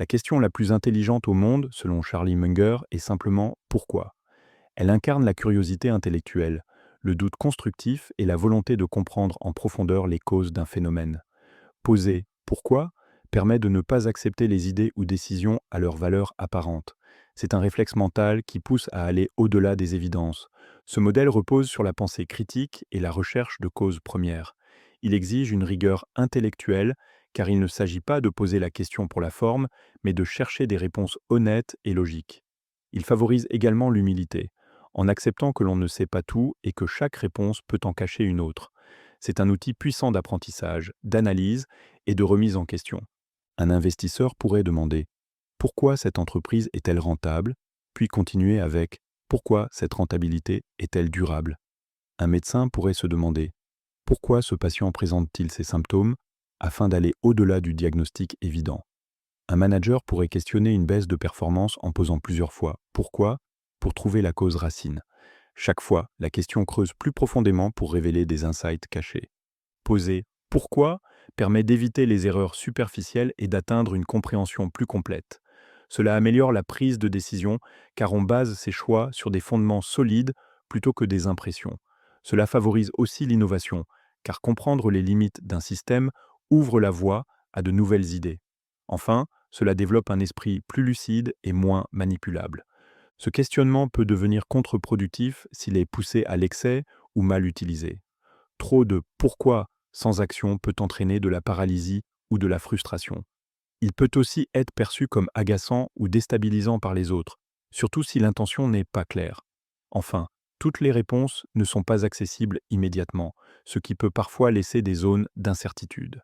La question la plus intelligente au monde, selon Charlie Munger, est simplement pourquoi. Elle incarne la curiosité intellectuelle, le doute constructif et la volonté de comprendre en profondeur les causes d'un phénomène. Poser pourquoi permet de ne pas accepter les idées ou décisions à leur valeur apparente. C'est un réflexe mental qui pousse à aller au-delà des évidences. Ce modèle repose sur la pensée critique et la recherche de causes premières. Il exige une rigueur intellectuelle car il ne s'agit pas de poser la question pour la forme, mais de chercher des réponses honnêtes et logiques. Il favorise également l'humilité, en acceptant que l'on ne sait pas tout et que chaque réponse peut en cacher une autre. C'est un outil puissant d'apprentissage, d'analyse et de remise en question. Un investisseur pourrait demander pourquoi cette entreprise est-elle rentable, puis continuer avec pourquoi cette rentabilité est-elle durable. Un médecin pourrait se demander pourquoi ce patient présente-t-il ces symptômes afin d'aller au-delà du diagnostic évident. Un manager pourrait questionner une baisse de performance en posant plusieurs fois pourquoi pour trouver la cause racine. Chaque fois, la question creuse plus profondément pour révéler des insights cachés. Poser pourquoi permet d'éviter les erreurs superficielles et d'atteindre une compréhension plus complète. Cela améliore la prise de décision car on base ses choix sur des fondements solides plutôt que des impressions. Cela favorise aussi l'innovation car comprendre les limites d'un système ouvre la voie à de nouvelles idées. Enfin, cela développe un esprit plus lucide et moins manipulable. Ce questionnement peut devenir contre-productif s'il est poussé à l'excès ou mal utilisé. Trop de pourquoi sans action peut entraîner de la paralysie ou de la frustration. Il peut aussi être perçu comme agaçant ou déstabilisant par les autres, surtout si l'intention n'est pas claire. Enfin, toutes les réponses ne sont pas accessibles immédiatement, ce qui peut parfois laisser des zones d'incertitude.